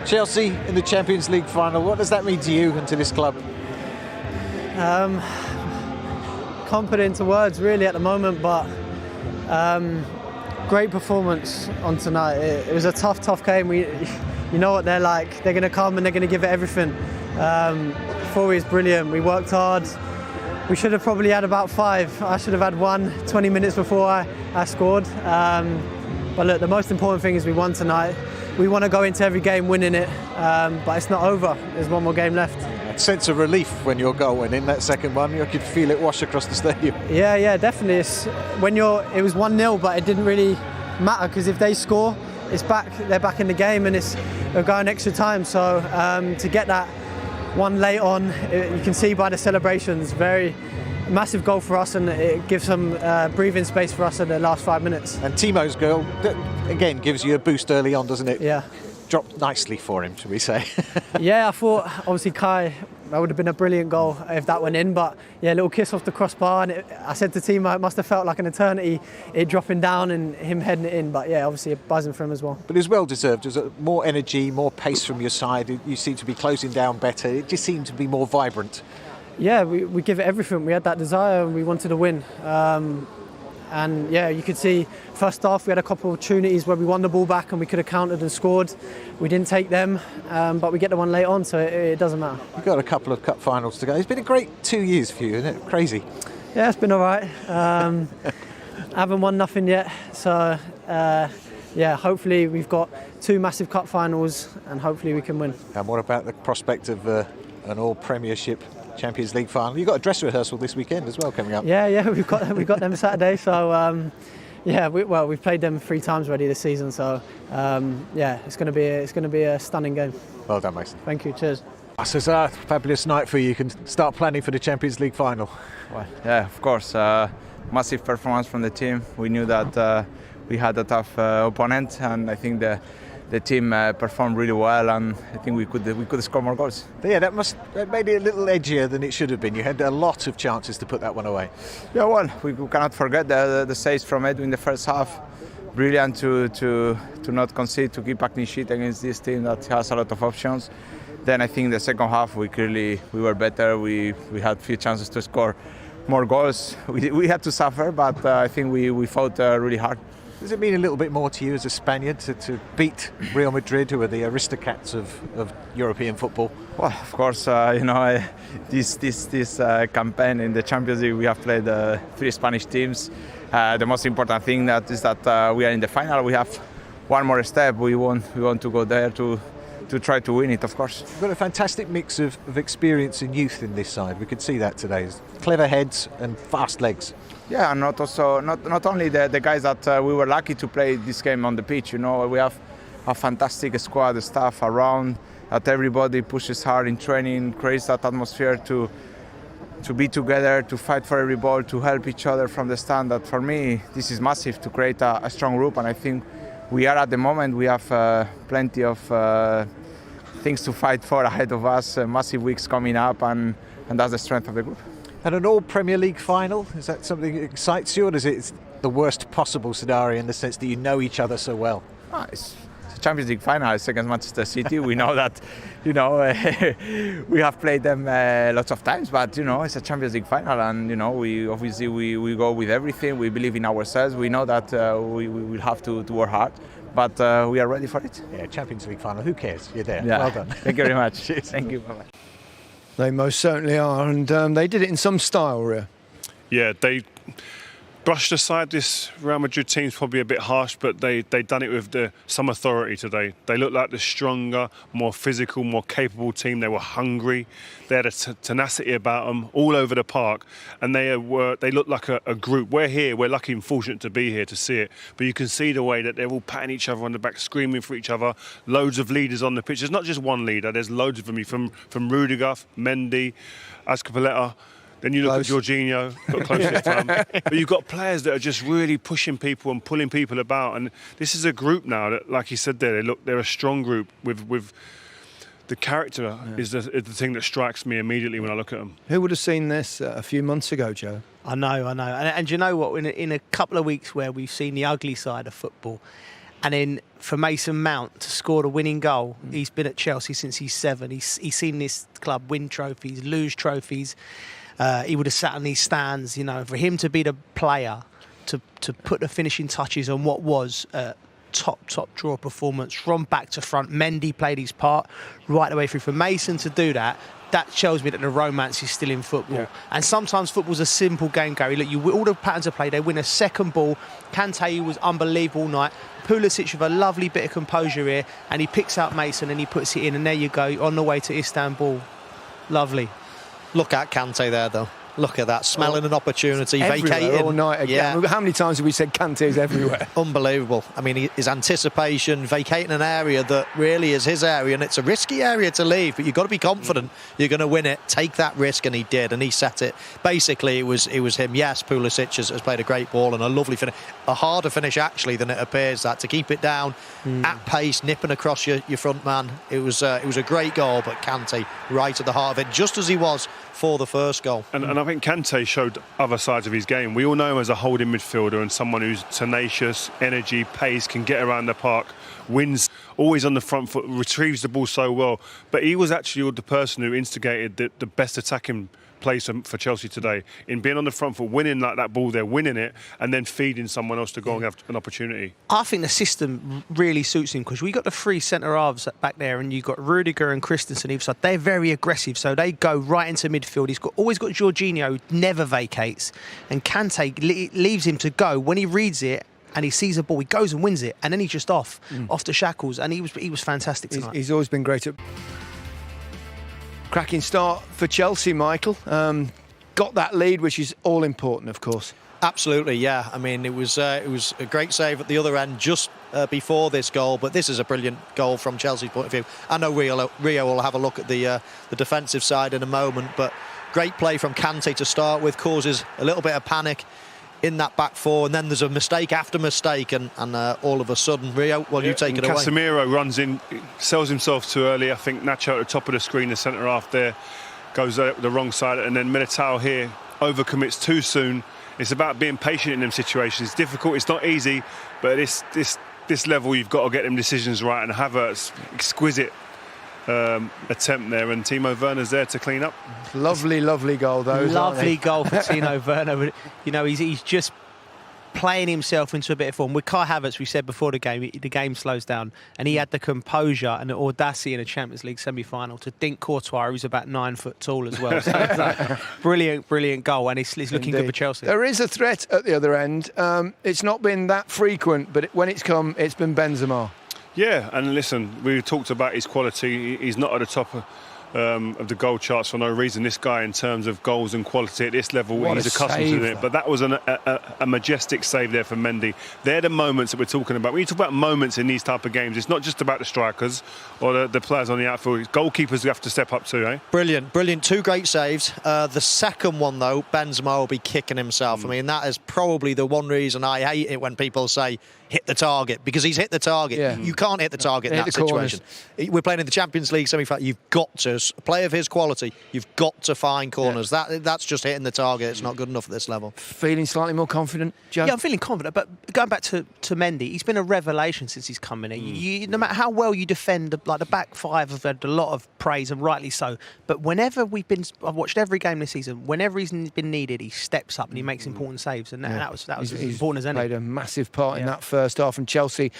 Chelsea in the Champions League final. What does that mean to you and to this club? Can't put it into words really at the moment, but great performance on tonight. It was a tough game. You know what they're like. They're going to come and they're going to give it everything. Forey is brilliant. We worked hard. We should have probably had about 5. I should have had 1 20 minutes before I scored. But look, the most important thing is we won tonight. We want to go into every game winning it, but it's not over. There's one more game left. A sense of relief when your goal went in, that second one. You could feel it wash across the stadium. Yeah, definitely. It was 1-0, but it didn't really matter because if they score, they're back in the game, and we're going extra time. So to get that one late on, you can see by the celebrations, very massive goal for us, and it gives some breathing space for us in the last 5 minutes. And Timo's goal, that again gives you a boost early on, doesn't it? Yeah. Dropped nicely for him, shall we say? Yeah, I thought obviously Kai, that would have been a brilliant goal if that went in, but yeah, a little kiss off the crossbar, and I said to Timo it must have felt like an eternity, it dropping down and him heading it in, but yeah, obviously a buzzing for him as well. But it was well deserved. There's more energy, more pace from your side. You seem to be closing down better. It just seemed to be more vibrant. Yeah, we give it everything. We had that desire and we wanted to win. And yeah, you could see first half we had a couple of opportunities where we won the ball back and we could have countered and scored. We didn't take them, but we get the one late on, so it doesn't matter. You've got a couple of cup finals to go. It's been a great 2 years for you, isn't it? Crazy. Yeah, it's been all right. I haven't won nothing yet, so yeah, hopefully we've got 2 massive cup finals and hopefully we can win. And what about the prospect of an all-Premiership Champions League final? You've got a dress rehearsal this weekend as well coming up. Yeah, we've got them Saturday. So yeah, we've played them 3 times already this season. So yeah, it's going to be a stunning game. Well done, Mason. Thank you. Cheers. So it's a fabulous night for you. You can start planning for the Champions League final. Well, yeah, of course. Massive performance from the team. We knew that we had a tough opponent, and I think the team performed really well, and I think we could score more goals. Yeah, that made it a little edgier than it should have been. You had a lot of chances to put that one away. Yeah, well, we cannot forget the saves from Edu in the first half. Brilliant to not concede, to keep a clean sheet against this team that has a lot of options. Then I think the second half we were better. We had few chances to score more goals. We had to suffer, but I think we fought really hard. Does it mean a little bit more to you as a Spaniard to beat Real Madrid, who are the aristocrats of European football? Well, of course, this campaign in the Champions League, we have played 3 Spanish teams. The most important thing is that we are in the final. We have one more step. We want to go there to try to win it, of course. You've got a fantastic mix of experience and youth in this side. We could see that today. Clever heads and fast legs. Yeah, and not only the guys that we were lucky to play this game on the pitch. You know, we have a fantastic squad, the staff around, that everybody pushes hard in training, creates that atmosphere to be together, to fight for every ball, to help each other from the stand. That for me, this is massive to create a strong group, and I think we are at the moment. We have plenty of things to fight for ahead of us, massive weeks coming up, and that's the strength of the group. And an all-Premier League final, is that something that excites you, or is it the worst possible scenario in the sense that you know each other so well? It's a Champions League final. It's against Manchester City. We know that, we have played them lots of times, but, it's a Champions League final, and, we obviously go with everything. We believe in ourselves. We know that we will have to work hard, but we are ready for it. Yeah, Champions League final, who cares? You're there. Yeah. Well done. Thank you very much. Thank you. Bye-bye. They most certainly are, and they did it in some style, Ria. Yeah, they brushed aside this Real Madrid team's probably a bit harsh, but they done it with some authority today. They looked like the stronger, more physical, more capable team. They were hungry. They had a tenacity about them all over the park, and they looked like a group. We're here. We're lucky and fortunate to be here to see it. But you can see the way that they're all patting each other on the back, screaming for each other. Loads of leaders on the pitch. There's not just one leader. There's loads of them. From Rudiger, Mendy, Azpilicueta. Then you look at Jorginho, got close this time. But you've got players that are just really pushing people and pulling people about. And this is a group now that, like he said there, they're a strong group with the character is the thing that strikes me immediately when I look at them. Who would have seen this a few months ago, Joe? I know. And you know what? In a couple of weeks where we've seen the ugly side of football, And then for Mason Mount to score the winning goal, he's been at Chelsea since he's 7. He's seen this club win trophies, lose trophies. He would have sat on these stands, for him to be the player, to put the finishing touches on what was a top draw performance from back to front. Mendy played his part right the way through. For Mason to do that shows me that the romance is still in football. Yeah. And sometimes football's a simple game, Gary. Look, all the patterns of play, they win a second ball. Kante was unbelievable all night. Pulisic with a lovely bit of composure here, and he picks out Mason and he puts it in, and there you go, on the way to Istanbul. Lovely. Look at Kante there, though. Look at that, smelling an opportunity, everywhere, vacating all night again. Yeah. How many times have we said Kante's everywhere? Unbelievable. I mean, his anticipation, vacating an area that really is his area, and it's a risky area to leave, but you've got to be confident you're going to win it. Take that risk, and he did, and he set it. Basically, it was him. Yes, Pulisic has played a great ball and a lovely finish. A harder finish, actually, than it appears, that to keep it down at pace, nipping across your front man. It was a great goal, but Kante right at the heart of it, just as he was for the first goal. And I think Kante showed other sides of his game. We all know him as a holding midfielder and someone who's tenacious, energy, pace, can get around the park, wins, always on the front foot, retrieves the ball so well. But he was actually the person who instigated the best attacking place for Chelsea today, in being on the front foot, winning like that ball there, winning it, and then feeding someone else to go and have an opportunity. I think the system really suits him, because we got the 3 centre-halves back there, and you've got Rudiger and Christensen either side. They're very aggressive, so they go right into midfield. He's always got Jorginho, who never vacates, and Kante leaves him to go. When he reads it and he sees a ball, he goes and wins it, and then he's just off the shackles, and he was fantastic tonight. He's always been great at... Cracking start for Chelsea, Michael. Got that lead, which is all important, of course. Absolutely, yeah. I mean, it was a great save at the other end just before this goal, but this is a brilliant goal from Chelsea's point of view. I know Rio will have a look at the defensive side in a moment, but great play from Kante to start with, causes a little bit of panic in that back four, and then there's a mistake after mistake, and all of a sudden, Rio, you take it away. Casemiro runs in, sells himself too early. I think Nacho at the top of the screen, the centre half there, goes the wrong side, and then Militao here overcommits too soon. It's about being patient in them situations. It's difficult, it's not easy, but this level, you've got to get them decisions right, and Havertz, exquisite attempt there, and Timo Werner's there to clean up. Lovely goal, though. Lovely goal for Timo Werner. He's just playing himself into a bit of form. With Kai Havertz, we said before the game slows down, and he had the composure and the audacity in a Champions League semi-final to dink Courtois, who's about 9 foot tall as well. So it's like, brilliant goal, and it's looking good for Chelsea. There is a threat at the other end. It's not been that frequent, but when it's come, it's been Benzema. Yeah, and listen, we talked about his quality. He's not at the top of the goal charts for no reason. This guy, in terms of goals and quality at this level, he's accustomed to it. But that was a majestic save there for Mendy. They're the moments that we're talking about. When you talk about moments in these type of games, it's not just about the strikers or the players on the outfield. Goalkeepers have to step up too, eh? Brilliant. 2 great saves. The second one, though, Benzema will be kicking himself. I mean, that is probably the one reason I hate it when people say hit the target, because he's hit the target. Yeah. You can't hit the target in that situation. We're playing in the Champions League semi-final. You've got to, a player of his quality, you've got to find corners. Yeah. That's just hitting the target. It's not good enough at this level. Feeling slightly more confident, Joe? Yeah, I'm feeling confident, but going back to Mendy, he's been a revelation since he's come in. No matter how well you defend, like the back 5 have had a lot of praise, and rightly so, but whenever I've watched every game this season, whenever he's been needed, he steps up and he makes important saves, and that was as important as any. Played a massive part in that first half, and Chelsea